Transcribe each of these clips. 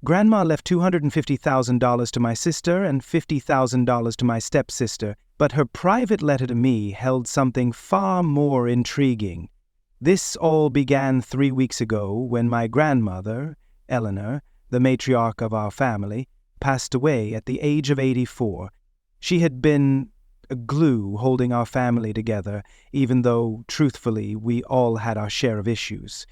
Grandma left $250,000 to my sister and $50,000 to my stepsister, but her private letter to me held something far more intriguing. This all began 3 weeks ago when my grandmother, Eleanor, the matriarch of our family, passed away at the age of 84. She had been a glue holding our family together, even though, truthfully, we all had our share of issues.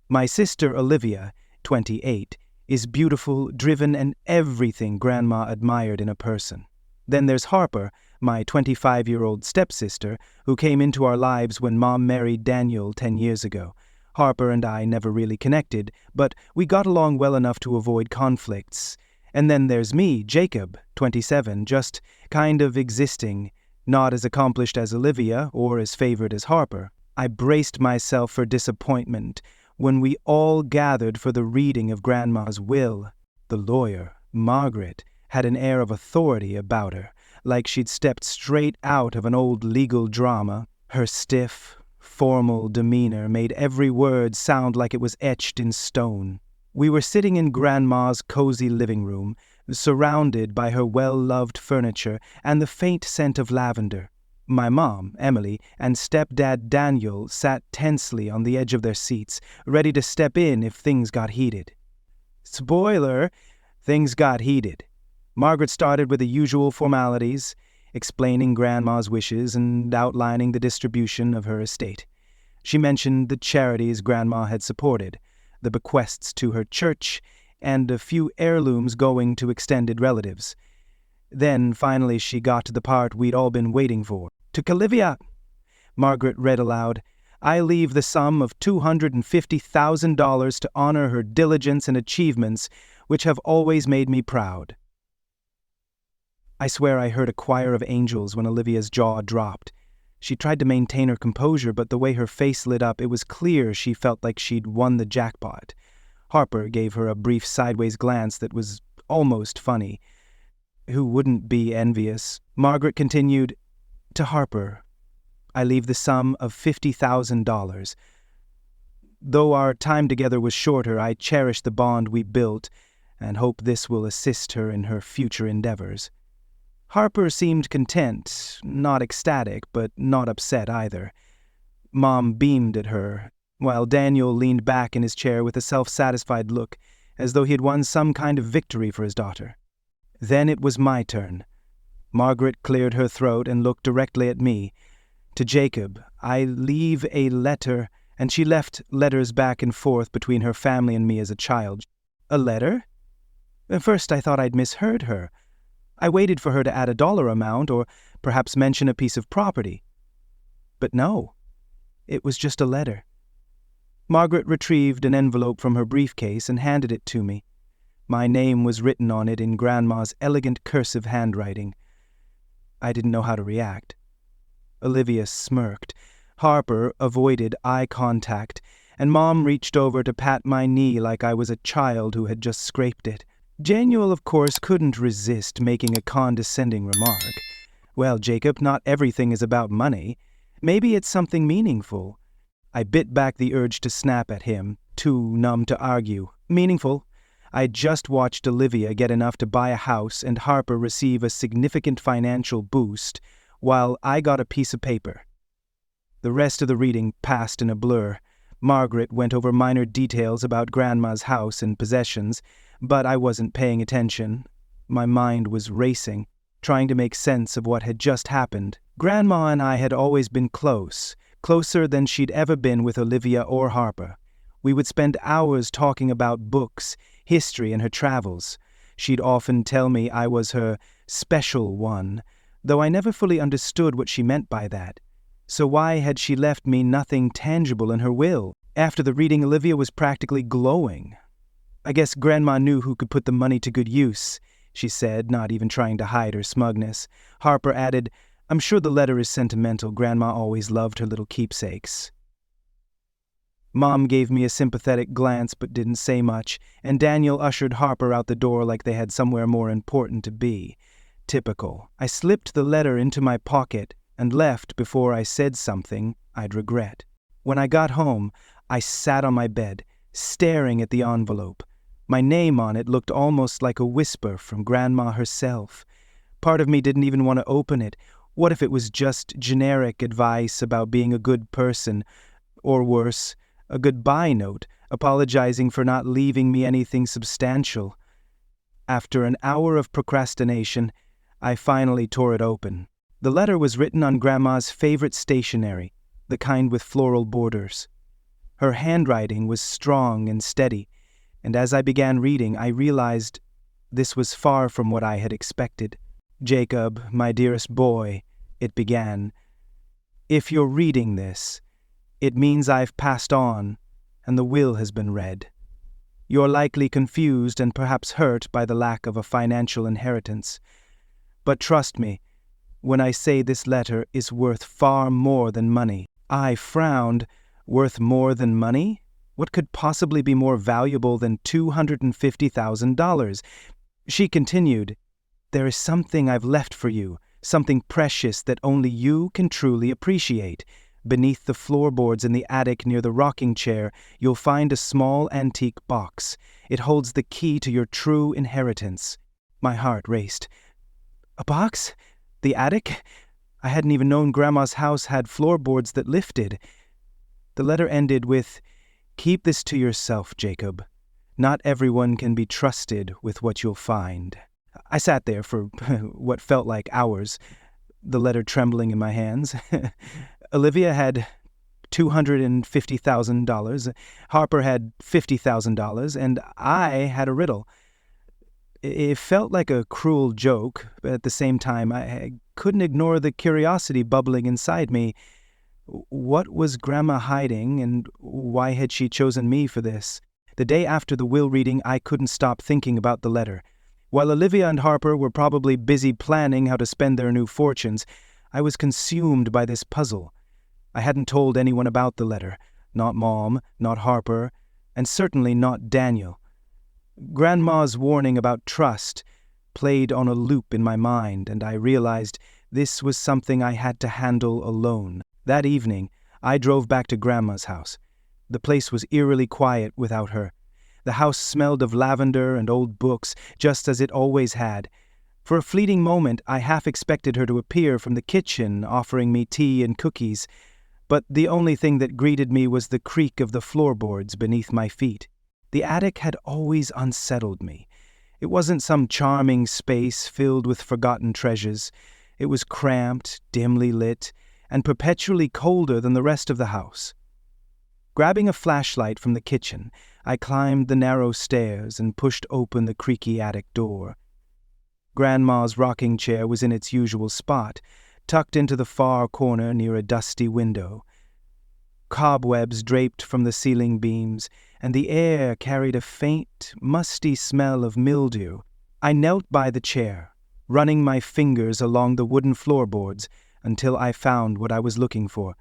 My sister Olivia, 28, is beautiful, driven, and everything Grandma admired in a person. Then there's Harper, my 25-year-old stepsister, who came into our lives when Mom married Daniel 10 years ago. Harper and I never really connected, but we got along well enough to avoid conflicts. And then there's me, Jacob, 27, just kind of existing, not as accomplished as Olivia or as favored as Harper. I braced myself for disappointment when we all gathered for the reading of Grandma's will. The lawyer, Margaret, had an air of authority about her, like she'd stepped straight out of an old legal drama. Her stiff, formal demeanor made every word sound like it was etched in stone. We were sitting in Grandma's cozy living room, surrounded by her well-loved furniture and the faint scent of lavender. My mom, Emily, and stepdad Daniel sat tensely on the edge of their seats, ready to step in if things got heated. Spoiler, things got heated. Margaret started with the usual formalities, explaining Grandma's wishes and outlining the distribution of her estate. She mentioned the charities Grandma had supported, the bequests to her church, and a few heirlooms going to extended relatives. Then, finally, she got to the part we'd all been waiting for. To Olivia, Margaret read aloud, I leave the sum of $250,000 to honor her diligence and achievements, which have always made me proud. I swear I heard a choir of angels when Olivia's jaw dropped. She tried to maintain her composure, but the way her face lit up, it was clear she felt like she'd won the jackpot. Harper gave her a brief sideways glance that was almost funny. Who wouldn't be envious? Margaret continued, To Harper, I leave the sum of $50,000. Though our time together was shorter, I cherish the bond we built and hope this will assist her in her future endeavors. Harper seemed content, not ecstatic, but not upset either. Mom beamed at her, while Daniel leaned back in his chair with a self-satisfied look, as though he had won some kind of victory for his daughter. Then it was my turn. Margaret cleared her throat and looked directly at me. To Jacob, I leave a letter, and she left letters back and forth between her family and me as a child. A letter? At first I thought I'd misheard her. I waited for her to add a dollar amount or perhaps mention a piece of property. But no, it was just a letter. Margaret retrieved an envelope from her briefcase and handed it to me. My name was written on it in Grandma's elegant cursive handwriting. I didn't know how to react. Olivia smirked. Harper avoided eye contact, and Mom reached over to pat my knee like I was a child who had just scraped it. Daniel, of course, couldn't resist making a condescending remark. Well, Jacob, not everything is about money. Maybe it's something meaningful. I bit back the urge to snap at him, too numb to argue. Meaningful? I'd just watched Olivia get enough to buy a house and Harper receive a significant financial boost, while I got a piece of paper. The rest of the reading passed in a blur. Margaret went over minor details about Grandma's house and possessions, but I wasn't paying attention. My mind was racing, trying to make sense of what had just happened. Grandma and I had always been close, closer than she'd ever been with Olivia or Harper. We would spend hours talking about books, history, and her travels. She'd often tell me I was her special one, though I never fully understood what she meant by that. So why had she left me nothing tangible in her will? After the reading, Olivia was practically glowing. I guess Grandma knew who could put the money to good use, she said, not even trying to hide her smugness. Harper added, I'm sure the letter is sentimental. Grandma always loved her little keepsakes. Mom gave me a sympathetic glance but didn't say much, and Daniel ushered Harper out the door like they had somewhere more important to be. Typical. I slipped the letter into my pocket and left before I said something I'd regret. When I got home, I sat on my bed, staring at the envelope. My name on it looked almost like a whisper from Grandma herself. Part of me didn't even want to open it. What if it was just generic advice about being a good person, or worse, a goodbye note, apologizing for not leaving me anything substantial? After an hour of procrastination, I finally tore it open. The letter was written on Grandma's favorite stationery, the kind with floral borders. Her handwriting was strong and steady, and as I began reading, I realized this was far from what I had expected. "Jacob, my dearest boy," it began, "if you're reading this, it means I've passed on, and the will has been read. You're likely confused and perhaps hurt by the lack of a financial inheritance. But trust me, when I say this letter is worth far more than money." I frowned. Worth more than money? What could possibly be more valuable than $250,000? She continued, "There is something I've left for you, something precious that only you can truly appreciate. Beneath the floorboards in the attic near the rocking chair, you'll find a small antique box. It holds the key to your true inheritance." My heart raced. A box? The attic? I hadn't even known Grandma's house had floorboards that lifted. The letter ended with, "Keep this to yourself, Jacob. Not everyone can be trusted with what you'll find." I sat there for what felt like hours, the letter trembling in my hands. Olivia had $250,000, Harper had $50,000, and I had a riddle. It felt like a cruel joke, but at the same time, I couldn't ignore the curiosity bubbling inside me. What was Grandma hiding, and why had she chosen me for this? The day after the will reading, I couldn't stop thinking about the letter. While Olivia and Harper were probably busy planning how to spend their new fortunes, I was consumed by this puzzle. I hadn't told anyone about the letter, not Mom, not Harper, and certainly not Daniel. Grandma's warning about trust played on a loop in my mind, and I realized this was something I had to handle alone. That evening, I drove back to Grandma's house. The place was eerily quiet without her. The house smelled of lavender and old books, just as it always had. For a fleeting moment, I half expected her to appear from the kitchen, offering me tea and cookies, but the only thing that greeted me was the creak of the floorboards beneath my feet. The attic had always unsettled me. It wasn't some charming space filled with forgotten treasures. It was cramped, dimly lit, and perpetually colder than the rest of the house. Grabbing a flashlight from the kitchen, I climbed the narrow stairs and pushed open the creaky attic door. Grandma's rocking chair was in its usual spot, tucked into the far corner near a dusty window. Cobwebs draped from the ceiling beams, and the air carried a faint, musty smell of mildew. I knelt by the chair, running my fingers along the wooden floorboards until I found what I was looking for.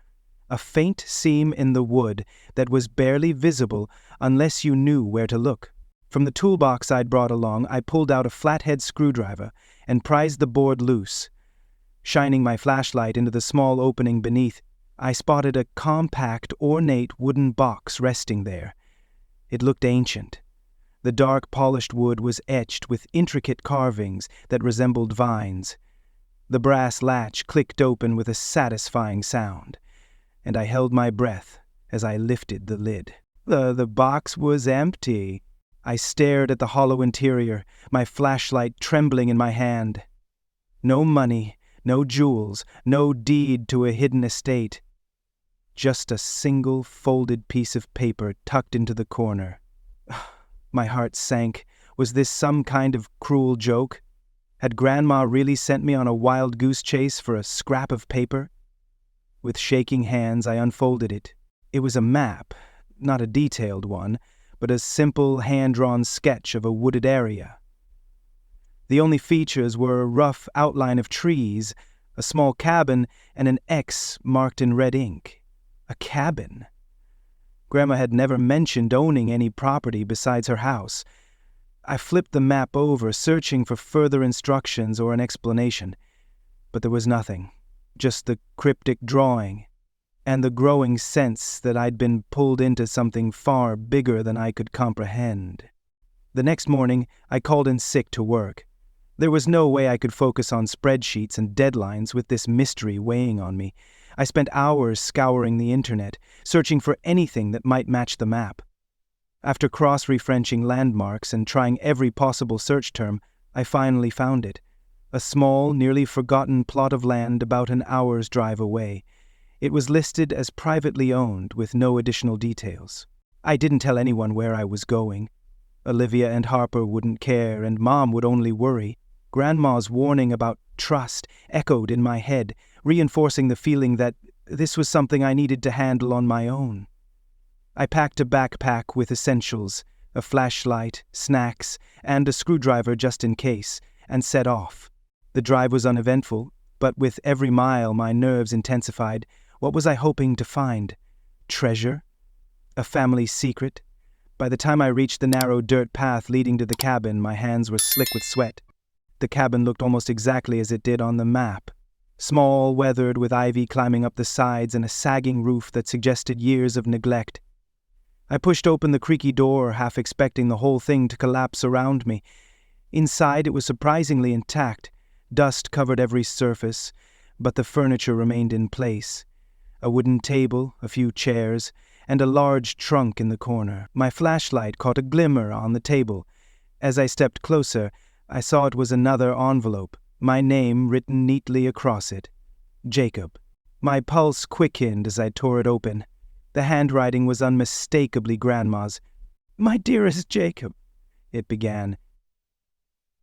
A faint seam in the wood that was barely visible unless you knew where to look. From the toolbox I'd brought along, I pulled out a flathead screwdriver and prized the board loose. Shining my flashlight into the small opening beneath, I spotted a compact, ornate wooden box resting there. It looked ancient. The dark, polished wood was etched with intricate carvings that resembled vines. The brass latch clicked open with a satisfying sound, and I held my breath as I lifted the lid. The box was empty. I stared at the hollow interior, my flashlight trembling in my hand. No money, no jewels, no deed to a hidden estate. Just a single folded piece of paper tucked into the corner. My heart sank. Was this some kind of cruel joke? Had Grandma really sent me on a wild goose chase for a scrap of paper? With shaking hands, I unfolded it. It was a map, not a detailed one, but a simple hand-drawn sketch of a wooded area. The only features were a rough outline of trees, a small cabin, and an X marked in red ink. A cabin. Grandma had never mentioned owning any property besides her house. I flipped the map over, searching for further instructions or an explanation. But there was nothing, just the cryptic drawing, and the growing sense that I'd been pulled into something far bigger than I could comprehend. The next morning, I called in sick to work. There was no way I could focus on spreadsheets and deadlines with this mystery weighing on me. I spent hours scouring the internet, searching for anything that might match the map. After cross-referencing landmarks and trying every possible search term, I finally found it. A small, nearly forgotten plot of land about an hour's drive away. It was listed as privately owned with no additional details. I didn't tell anyone where I was going. Olivia and Harper wouldn't care, and Mom would only worry. Grandma's warning about trust echoed in my head, reinforcing the feeling that this was something I needed to handle on my own. I packed a backpack with essentials, a flashlight, snacks, and a screwdriver just in case, and set off. The drive was uneventful, but with every mile my nerves intensified. What was I hoping to find? Treasure? A family secret? By the time I reached the narrow dirt path leading to the cabin, my hands were slick with sweat. The cabin looked almost exactly as it did on the map. Small, weathered, with ivy climbing up the sides and a sagging roof that suggested years of neglect. I pushed open the creaky door, half expecting the whole thing to collapse around me. Inside, it was surprisingly intact. Dust covered every surface, but the furniture remained in place. A wooden table, a few chairs, and a large trunk in the corner. My flashlight caught a glimmer on the table. As I stepped closer, I saw it was another envelope, my name written neatly across it. Jacob. My pulse quickened as I tore it open. The handwriting was unmistakably Grandma's. "My dearest Jacob," it began.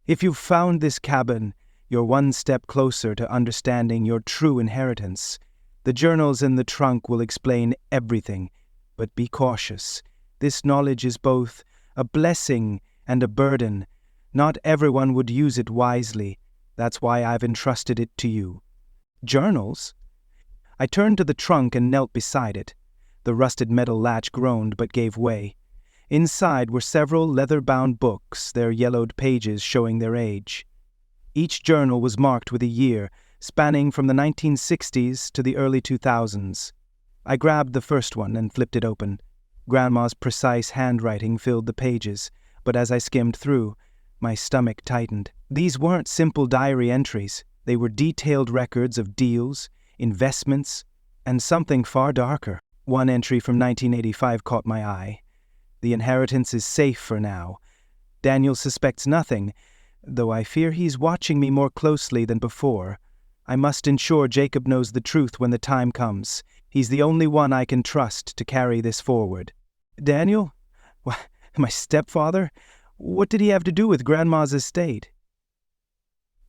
"If you've found this cabin, you're one step closer to understanding your true inheritance. The journals in the trunk will explain everything. But be cautious. This knowledge is both a blessing and a burden. Not everyone would use it wisely. That's why I've entrusted it to you." Journals? I turned to the trunk and knelt beside it. The rusted metal latch groaned but gave way. Inside were several leather-bound books, their yellowed pages showing their age. Each journal was marked with a year, spanning from the 1960s to the early 2000s. I grabbed the first one and flipped it open. Grandma's precise handwriting filled the pages, but as I skimmed through, my stomach tightened. These weren't simple diary entries. They were detailed records of deals, investments, and something far darker. One entry from 1985 caught my eye. "The inheritance is safe for now. Daniel suspects nothing, though I fear he's watching me more closely than before. I must ensure Jacob knows the truth when the time comes. He's the only one I can trust to carry this forward." "Daniel? My stepfather? What did he have to do with Grandma's estate?"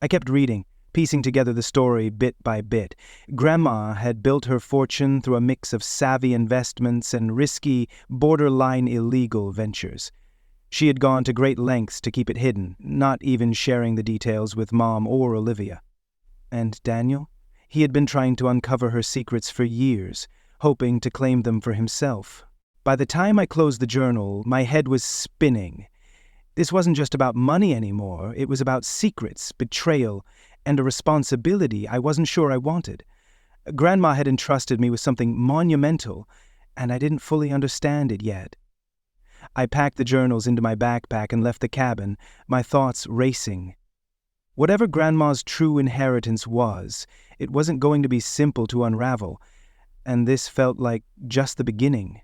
I kept reading, piecing together the story bit by bit. Grandma had built her fortune through a mix of savvy investments and risky, borderline illegal ventures. She had gone to great lengths to keep it hidden, not even sharing the details with Mom or Olivia. And Daniel? He had been trying to uncover her secrets for years, hoping to claim them for himself. By the time I closed the journal, my head was spinning. This wasn't just about money anymore. It was about secrets, betrayal, and a responsibility I wasn't sure I wanted. Grandma had entrusted me with something monumental, and I didn't fully understand it yet. I packed the journals into my backpack and left the cabin, my thoughts racing. Whatever Grandma's true inheritance was, it wasn't going to be simple to unravel, and this felt like just the beginning.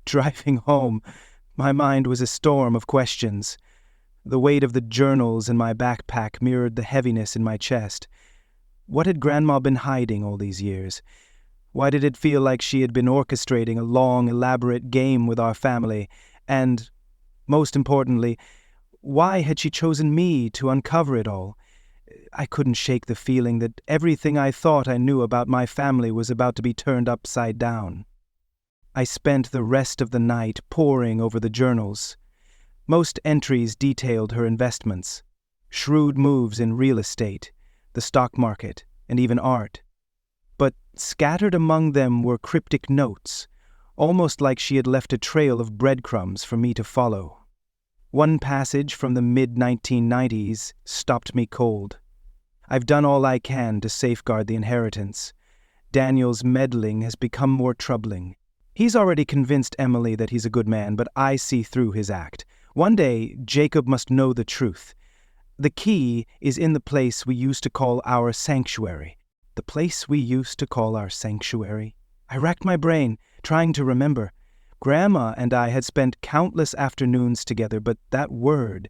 Driving home, my mind was a storm of questions. The weight of the journals in my backpack mirrored the heaviness in my chest. What had Grandma been hiding all these years? Why did it feel like she had been orchestrating a long, elaborate game with our family? And, most importantly, why had she chosen me to uncover it all? I couldn't shake the feeling that everything I thought I knew about my family was about to be turned upside down. I spent the rest of the night poring over the journals. Most entries detailed her investments, shrewd moves in real estate, the stock market, and even art. But scattered among them were cryptic notes, almost like she had left a trail of breadcrumbs for me to follow. One passage from the mid-1990s stopped me cold. "I've done all I can to safeguard the inheritance. Daniel's meddling has become more troubling. He's already convinced Emily that he's a good man, but I see through his act. One day, Jacob must know the truth. The key is in the place we used to call our sanctuary. The place we used to call our sanctuary? I racked my brain, trying to remember. Grandma and I had spent countless afternoons together, but that word,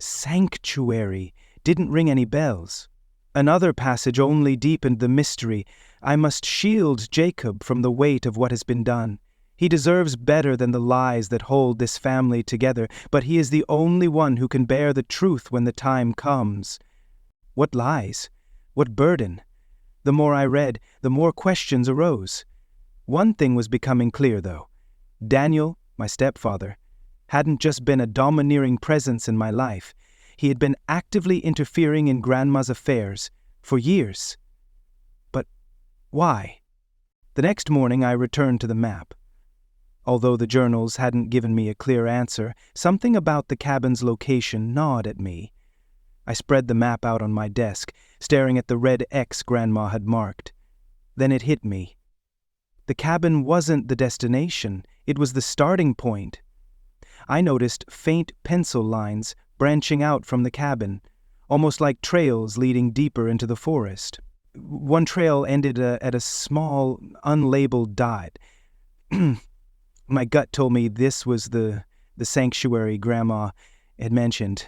sanctuary, didn't ring any bells. Another passage only deepened the mystery. I must shield Jacob from the weight of what has been done. He deserves better than the lies that hold this family together, but he is the only one who can bear the truth when the time comes. What lies? What burden? The more I read, the more questions arose. One thing was becoming clear, though. Daniel, my stepfather, hadn't just been a domineering presence in my life. He had been actively interfering in Grandma's affairs for years. But why? The next morning I returned to the map. Although the journals hadn't given me a clear answer, something about the cabin's location gnawed at me. I spread the map out on my desk, staring at the red X Grandma had marked. Then it hit me. The cabin wasn't the destination, it was the starting point. I noticed faint pencil lines branching out from the cabin, almost like trails leading deeper into the forest. One trail ended at a small, unlabeled dot. My gut told me this was the sanctuary Grandma had mentioned.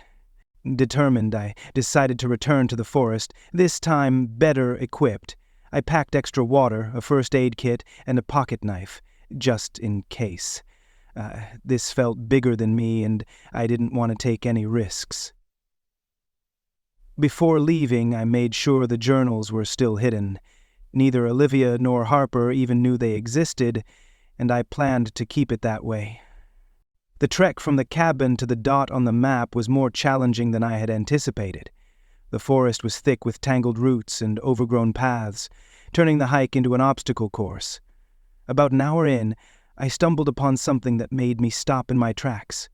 Determined, I decided to return to the forest, this time better equipped. I packed extra water, a first aid kit, and a pocket knife, just in case. This felt bigger than me, and I didn't want to take any risks. Before leaving, I made sure the journals were still hidden. Neither Olivia nor Harper even knew they existed, and I planned to keep it that way. The trek from the cabin to the dot on the map was more challenging than I had anticipated. The forest was thick with tangled roots and overgrown paths, turning the hike into an obstacle course. About an hour in, I stumbled upon something that made me stop in my tracks,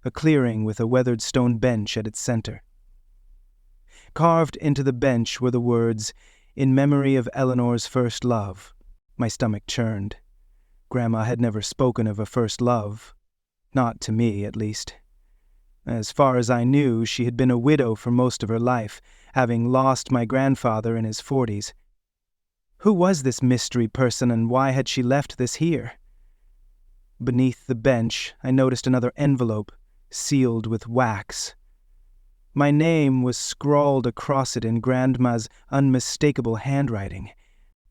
a clearing with a weathered stone bench at its center. Carved into the bench were the words, "In memory of Eleanor's first love." My stomach churned. Grandma had never spoken of a first love. Not to me, at least. As far as I knew, she had been a widow for most of her life, having lost my grandfather in his 40s. Who was this mystery person, and why had she left this here? Beneath the bench, I noticed another envelope, sealed with wax. My name was scrawled across it in Grandma's unmistakable handwriting.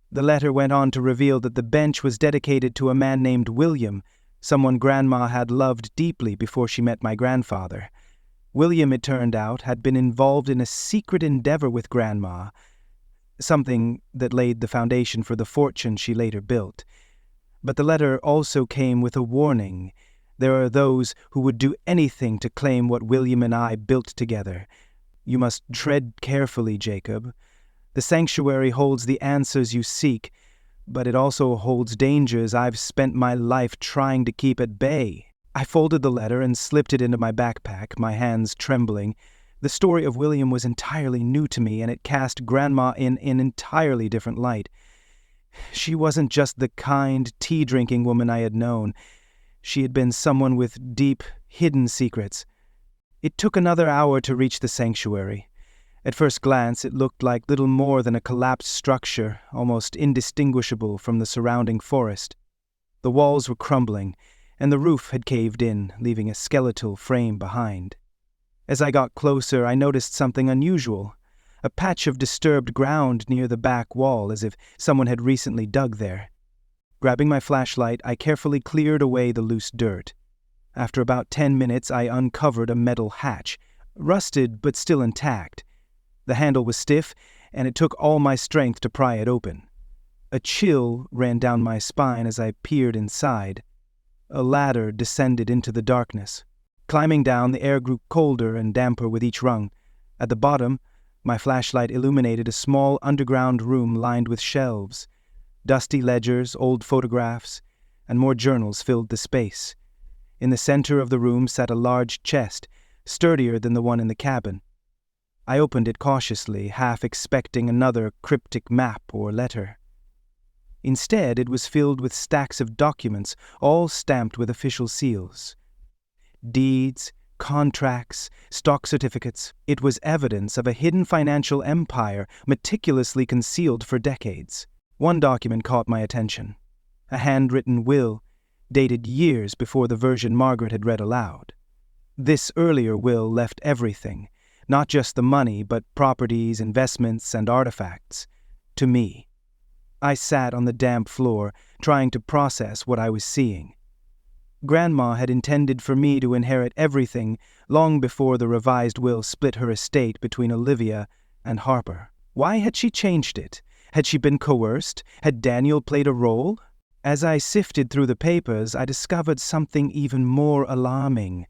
The letter went on to reveal that the bench was dedicated to a man named William, someone Grandma had loved deeply before she met my grandfather. William, it turned out, had been involved in a secret endeavor with Grandma, something that laid the foundation for the fortune she later built. But the letter also came with a warning. There are those who would do anything to claim what William and I built together. You must tread carefully, Jacob. The sanctuary holds the answers you seek, but it also holds dangers I've spent my life trying to keep at bay. I folded the letter and slipped it into my backpack, my hands trembling. The story of William was entirely new to me, and it cast Grandma in an entirely different light. She wasn't just the kind, tea-drinking woman I had known. She had been someone with deep, hidden secrets. It took another hour to reach the sanctuary. At first glance, it looked like little more than a collapsed structure, almost indistinguishable from the surrounding forest. The walls were crumbling, and the roof had caved in, leaving a skeletal frame behind. As I got closer, I noticed something unusual, a patch of disturbed ground near the back wall, as if someone had recently dug there. Grabbing my flashlight, I carefully cleared away the loose dirt. After about 10 minutes, I uncovered a metal hatch, rusted but still intact. The handle was stiff, and it took all my strength to pry it open. A chill ran down my spine as I peered inside. A ladder descended into the darkness. Climbing down, the air grew colder and damper with each rung. At the bottom, my flashlight illuminated a small underground room lined with shelves. Dusty ledgers, old photographs, and more journals filled the space. In the center of the room sat a large chest, sturdier than the one in the cabin. I opened it cautiously, half expecting another cryptic map or letter. Instead, it was filled with stacks of documents, all stamped with official seals. Deeds, contracts, stock certificates. It was evidence of a hidden financial empire meticulously concealed for decades. One document caught my attention. A handwritten will, dated years before the version Margaret had read aloud. This earlier will left everything, not just the money, but properties, investments, and artifacts, to me. I sat on the damp floor, trying to process what I was seeing. Grandma had intended for me to inherit everything long before the revised will split her estate between Olivia and Harper. Why had she changed it? Had she been coerced? Had Daniel played a role? As I sifted through the papers, I discovered something even more alarming.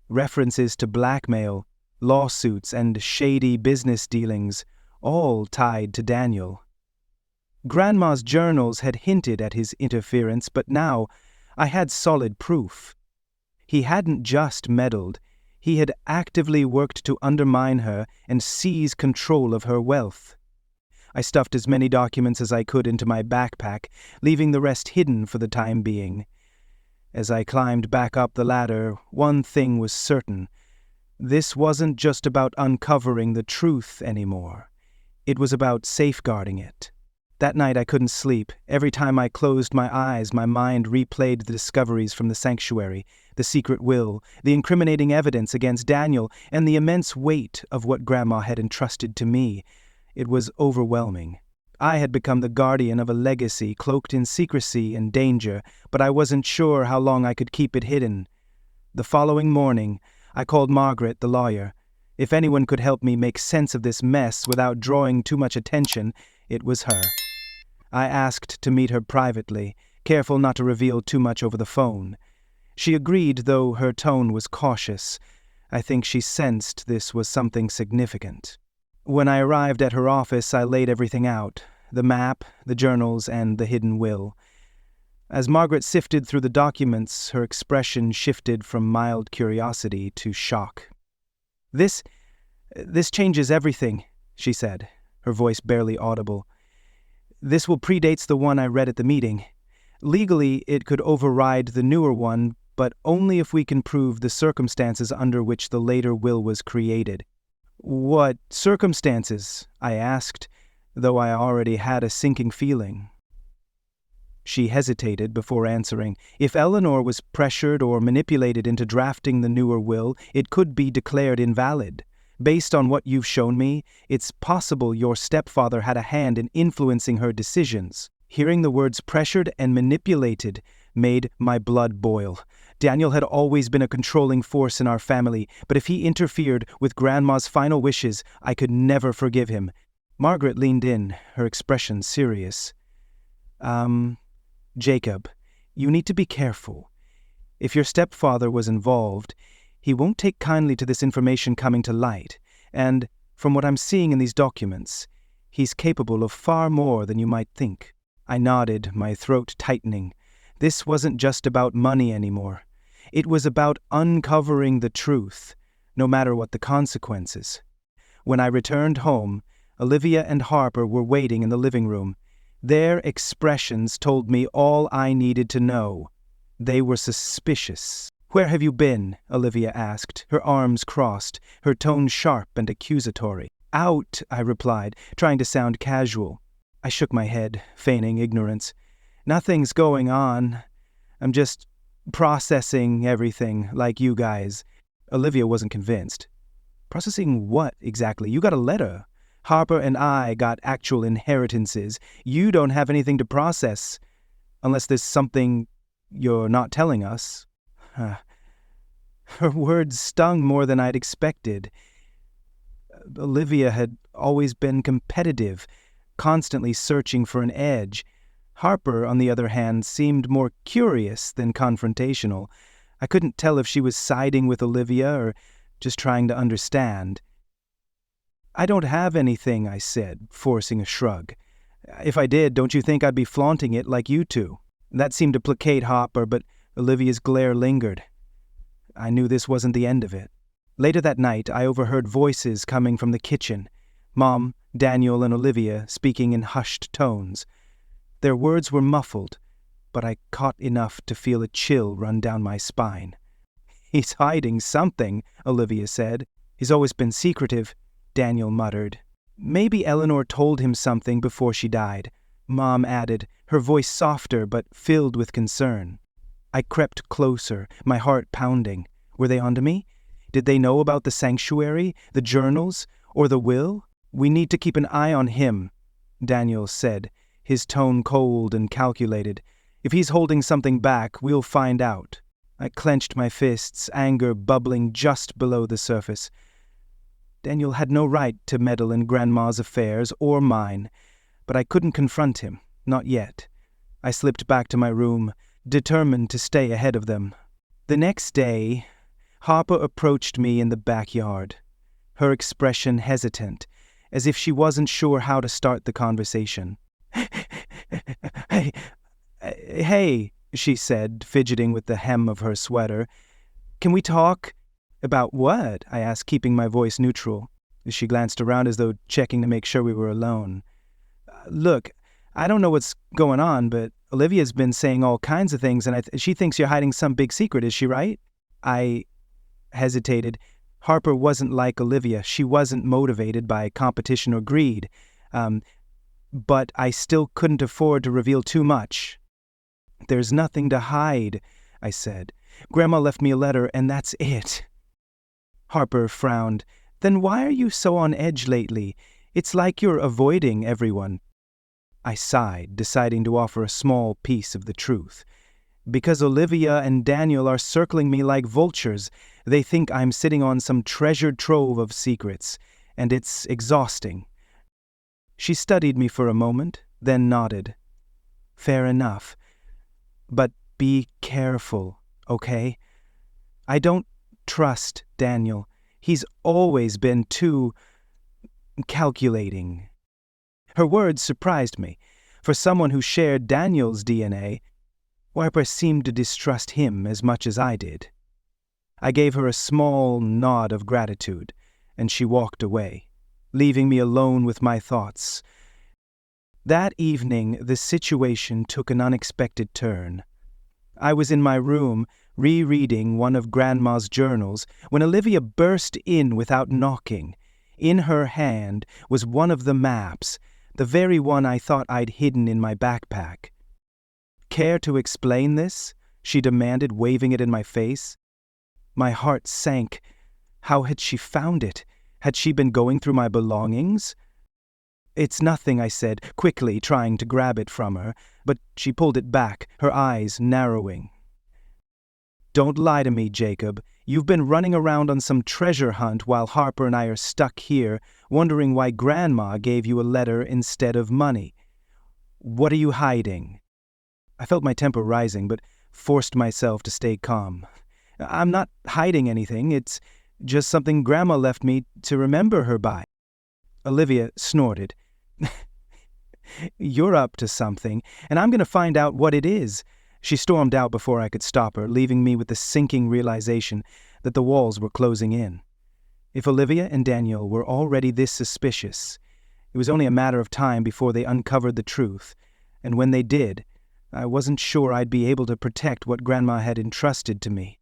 References to blackmail, lawsuits, and shady business dealings, all tied to Daniel. Grandma's journals had hinted at his interference, but now I had solid proof. He hadn't just meddled, he had actively worked to undermine her and seize control of her wealth. I stuffed as many documents as I could into my backpack, leaving the rest hidden for the time being. As I climbed back up the ladder, one thing was certain. This wasn't just about uncovering the truth anymore. It was about safeguarding it. That night I couldn't sleep. Every time I closed my eyes, my mind replayed the discoveries from the sanctuary, the secret will, the incriminating evidence against Daniel, and the immense weight of what Grandma had entrusted to me. It was overwhelming. I had become the guardian of a legacy cloaked in secrecy and danger, but I wasn't sure how long I could keep it hidden. The following morning, I called Margaret, the lawyer. If anyone could help me make sense of this mess without drawing too much attention, it was her. I asked to meet her privately, careful not to reveal too much over the phone. She agreed, though her tone was cautious. I think she sensed this was something significant. When I arrived at her office, I laid everything out, the map, the journals, and the hidden will. As Margaret sifted through the documents, her expression shifted from mild curiosity to shock. This changes everything," she said, her voice barely audible. "This will predates the one I read at the meeting. Legally, it could override the newer one, but only if we can prove the circumstances under which the later will was created." "What circumstances?" I asked, though I already had a sinking feeling. She hesitated before answering. "If Eleanor was pressured or manipulated into drafting the newer will, it could be declared invalid. Based on what you've shown me, it's possible your stepfather had a hand in influencing her decisions." Hearing the words pressured and manipulated made my blood boil. Daniel had always been a controlling force in our family, but if he interfered with Grandma's final wishes, I could never forgive him. Margaret leaned in, her expression serious. Jacob, you need to be careful. If your stepfather was involved, he won't take kindly to this information coming to light, and, from what I'm seeing in these documents, he's capable of far more than you might think." I nodded, my throat tightening. This wasn't just about money anymore. It was about uncovering the truth, no matter what the consequences. When I returned home, Olivia and Harper were waiting in the living room. Their expressions told me all I needed to know. They were suspicious. "Where have you been?" Olivia asked, her arms crossed, her tone sharp and accusatory. "Out," I replied, trying to sound casual. I shook my head, feigning ignorance. "Nothing's going on. I'm just processing everything, like you guys." Olivia wasn't convinced. "Processing what, exactly? You got a letter. Harper and I got actual inheritances. You don't have anything to process, unless there's something you're not telling us." Her words stung more than I'd expected. Olivia had always been competitive, constantly searching for an edge. Harper, on the other hand, seemed more curious than confrontational. I couldn't tell if she was siding with Olivia or just trying to understand. "I don't have anything," I said, forcing a shrug. "If I did, don't you think I'd be flaunting it like you two?" That seemed to placate Harper, but Olivia's glare lingered. I knew this wasn't the end of it. Later that night, I overheard voices coming from the kitchen. Mom, Daniel, and Olivia speaking in hushed tones. Their words were muffled, but I caught enough to feel a chill run down my spine. "He's hiding something," Olivia said. "He's always been secretive," Daniel muttered. "Maybe Eleanor told him something before she died," Mom added, her voice softer but filled with concern. I crept closer, my heart pounding. Were they onto me? Did they know about the sanctuary, the journals, or the will? "We need to keep an eye on him," Daniel said, his tone cold and calculated. "If he's holding something back, we'll find out." I clenched my fists, anger bubbling just below the surface. Daniel had no right to meddle in Grandma's affairs or mine, but I couldn't confront him, not yet. I slipped back to my room, determined to stay ahead of them. The next day, Harper approached me in the backyard, her expression hesitant, as if she wasn't sure how to start the conversation. Hey, she said, fidgeting with the hem of her sweater. "Can we talk?" "About what?" I asked, keeping my voice neutral. She glanced around as though checking to make sure we were alone. "Look, I don't know what's going on, but Olivia's been saying all kinds of things, and she thinks you're hiding some big secret, is she right?" I hesitated. Harper wasn't like Olivia. She wasn't motivated by competition or greed. But I still couldn't afford to reveal too much. "There's nothing to hide," I said. "Grandma left me a letter, and that's it." Harper frowned. "Then why are you so on edge lately? It's like you're avoiding everyone." I sighed, deciding to offer a small piece of the truth. "Because Olivia and Daniel are circling me like vultures. They think I'm sitting on some treasured trove of secrets, and it's exhausting." She studied me for a moment, then nodded. "Fair enough. But be careful, okay? I don't trust Daniel. He's always been too calculating." Her words surprised me. For someone who shared Daniel's DNA, Harper seemed to distrust him as much as I did. I gave her a small nod of gratitude, and she walked away, leaving me alone with my thoughts. That evening, the situation took an unexpected turn. I was in my room, rereading one of Grandma's journals, when Olivia burst in without knocking. In her hand was one of the maps, the very one I thought I'd hidden in my backpack. "Care to explain this?" she demanded, waving it in my face. My heart sank. How had she found it? Had she been going through my belongings? "It's nothing," I said, quickly trying to grab it from her, but she pulled it back, her eyes narrowing. "Don't lie to me, Jacob. You've been running around on some treasure hunt while Harper and I are stuck here, wondering why Grandma gave you a letter instead of money. What are you hiding?" I felt my temper rising, but forced myself to stay calm. "I'm not hiding anything. It's just something Grandma left me to remember her by." Olivia snorted. "You're up to something, and I'm going to find out what it is." She stormed out before I could stop her, leaving me with the sinking realization that the walls were closing in. If Olivia and Daniel were already this suspicious, it was only a matter of time before they uncovered the truth, and when they did, I wasn't sure I'd be able to protect what Grandma had entrusted to me.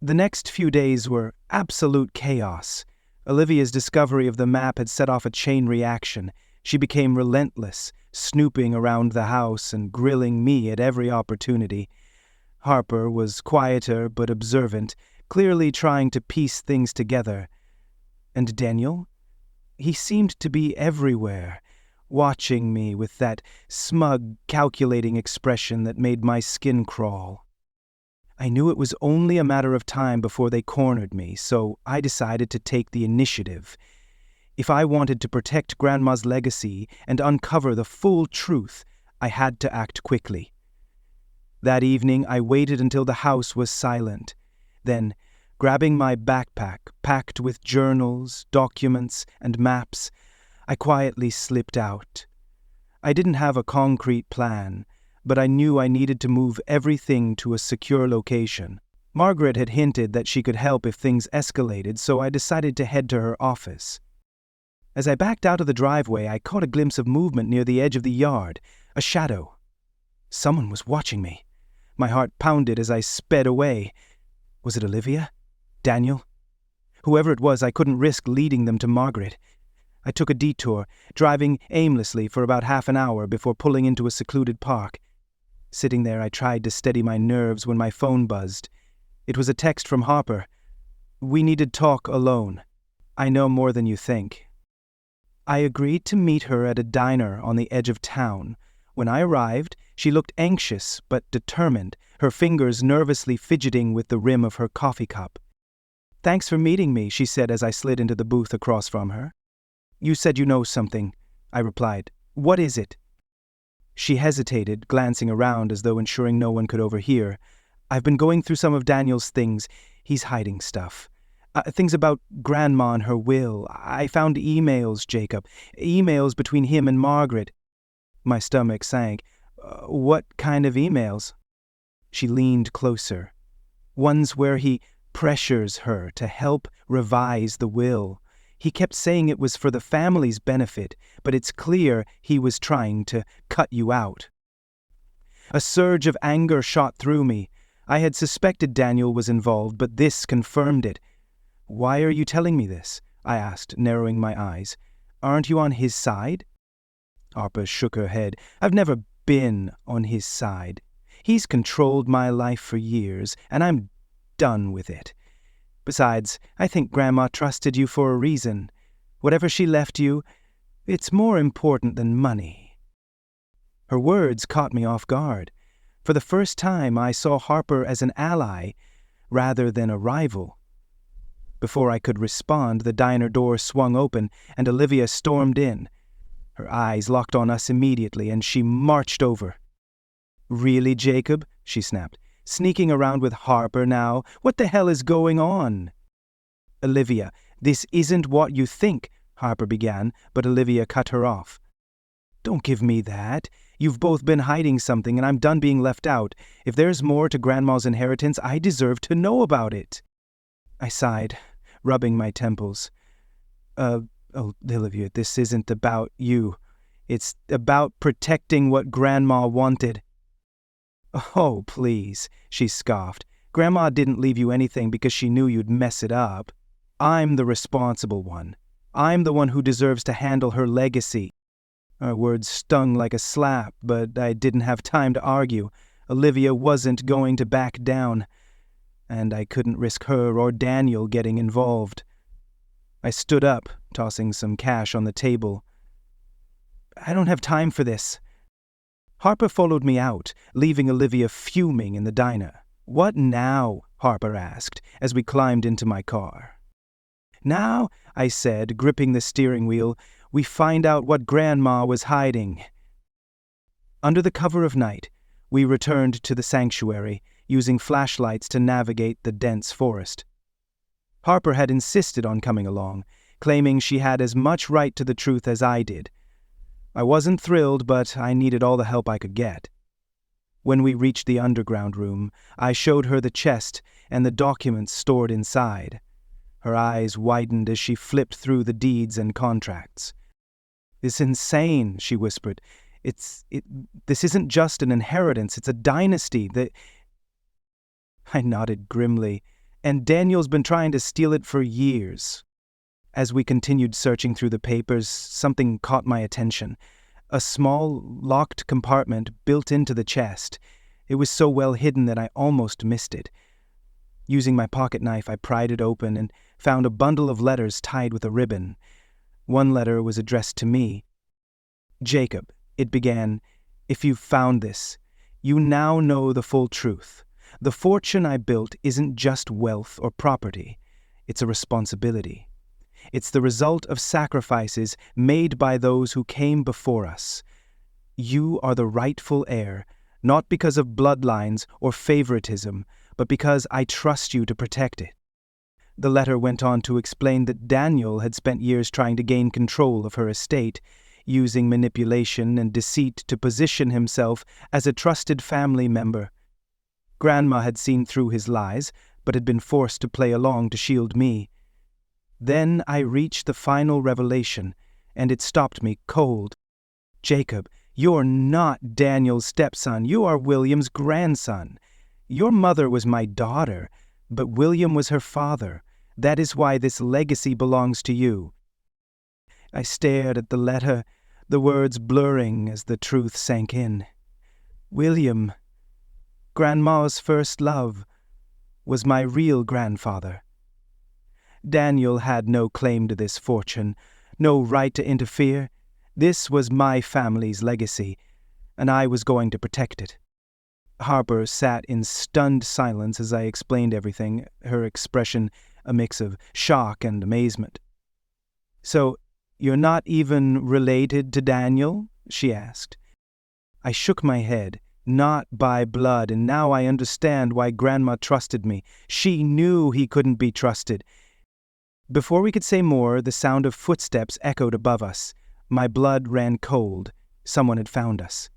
The next few days were absolute chaos. Olivia's discovery of the map had set off a chain reaction. She became relentless, snooping around the house and grilling me at every opportunity. Harper was quieter but observant, clearly trying to piece things together. And Daniel? He seemed to be everywhere, watching me with that smug, calculating expression that made my skin crawl. I knew it was only a matter of time before they cornered me, so I decided to take the initiative. If I wanted to protect Grandma's legacy and uncover the full truth, I had to act quickly. That evening, I waited until the house was silent. Then, grabbing my backpack, packed with journals, documents, and maps, I quietly slipped out. I didn't have a concrete plan, but I knew I needed to move everything to a secure location. Margaret had hinted that she could help if things escalated, so I decided to head to her office. As I backed out of the driveway, I caught a glimpse of movement near the edge of the yard. A shadow. Someone was watching me. My heart pounded as I sped away. Was it Olivia? Daniel? Whoever it was, I couldn't risk leading them to Margaret. I took a detour, driving aimlessly for about half an hour before pulling into a secluded park. Sitting there, I tried to steady my nerves when my phone buzzed. It was a text from Harper. "We need to talk alone. I know more than you think." I agreed to meet her at a diner on the edge of town. When I arrived, she looked anxious but determined, her fingers nervously fidgeting with the rim of her coffee cup. "Thanks for meeting me," she said as I slid into the booth across from her. "You said you know something," I replied. "What is it?" She hesitated, glancing around as though ensuring no one could overhear. "I've been going through some of Daniel's things. He's hiding stuff. Things about Grandma and her will. I found emails, Jacob. Emails between him and Margaret." My stomach sank. "What kind of emails?" She leaned closer. "Ones where he pressures her to help revise the will. He kept saying it was for the family's benefit, but it's clear he was trying to cut you out." A surge of anger shot through me. I had suspected Daniel was involved, but this confirmed it. "Why are you telling me this?" I asked, narrowing my eyes. "Aren't you on his side?" Harper shook her head. "I've never been on his side. He's controlled my life for years, and I'm done with it. Besides, I think Grandma trusted you for a reason. Whatever she left you, it's more important than money." Her words caught me off guard. For the first time, I saw Harper as an ally rather than a rival. Before I could respond, the diner door swung open, and Olivia stormed in. Her eyes locked on us immediately, and she marched over. "Really, Jacob?" she snapped. "Sneaking around with Harper now? What the hell is going on?" "Olivia, this isn't what you think," Harper began, but Olivia cut her off. "Don't give me that. You've both been hiding something, and I'm done being left out. If there's more to Grandma's inheritance, I deserve to know about it." I sighed, rubbing my temples. Olivia, this isn't about you. It's about protecting what Grandma wanted." "Oh, please," she scoffed. "Grandma didn't leave you anything because she knew you'd mess it up. I'm the responsible one. I'm the one who deserves to handle her legacy." Her words stung like a slap, but I didn't have time to argue. Olivia wasn't going to back down, and I couldn't risk her or Daniel getting involved. I stood up, tossing some cash on the table. "I don't have time for this." Harper followed me out, leaving Olivia fuming in the diner. "What now?" Harper asked, as we climbed into my car. "Now," I said, gripping the steering wheel, "we find out what Grandma was hiding." Under the cover of night, we returned to the sanctuary, using flashlights to navigate the dense forest. Harper had insisted on coming along, claiming she had as much right to the truth as I did. I wasn't thrilled, but I needed all the help I could get. When we reached the underground room, I showed her the chest and the documents stored inside. Her eyes widened as she flipped through the deeds and contracts. "It's insane," she whispered. This isn't just an inheritance, it's a dynasty." I nodded grimly. "And Daniel's been trying to steal it for years." As we continued searching through the papers, something caught my attention. A small, locked compartment built into the chest. It was so well hidden that I almost missed it. Using my pocket knife, I pried it open and found a bundle of letters tied with a ribbon. One letter was addressed to me. "Jacob," it began, "if you've found this, you now know the full truth. The fortune I built isn't just wealth or property. It's a responsibility. It's the result of sacrifices made by those who came before us. You are the rightful heir, not because of bloodlines or favoritism, but because I trust you to protect it." The letter went on to explain that Daniel had spent years trying to gain control of her estate, using manipulation and deceit to position himself as a trusted family member. Grandma had seen through his lies, but had been forced to play along to shield me. Then I reached the final revelation, and it stopped me cold. "Jacob, You're not Daniel's stepson. You are William's grandson. Your mother was my daughter, but William was her father. That is why this legacy belongs to you." I stared at the letter, the words blurring as the truth sank in. William, Grandma's first love, was my real grandfather. Daniel had no claim to this fortune, no right to interfere. This was my family's legacy, and I was going to protect it. Harper sat in stunned silence as I explained everything, her expression a mix of shock and amazement. "So, you're not even related to Daniel?" she asked. I shook my head. "Not by blood, and now I understand why Grandma trusted me. She knew he couldn't be trusted." Before we could say more, the sound of footsteps echoed above us. My blood ran cold. Someone had found us.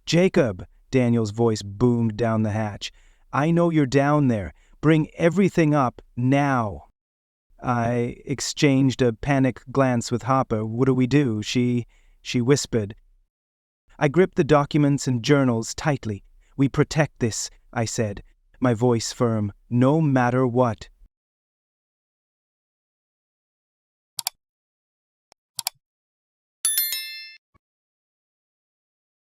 "Jacob," Daniel's voice boomed down the hatch. "I know you're down there. Bring everything up, now." I exchanged a panicked glance with Harper. "What do we do?" She whispered. I gripped the documents and journals tightly. "We protect this," I said, my voice firm, "no matter what."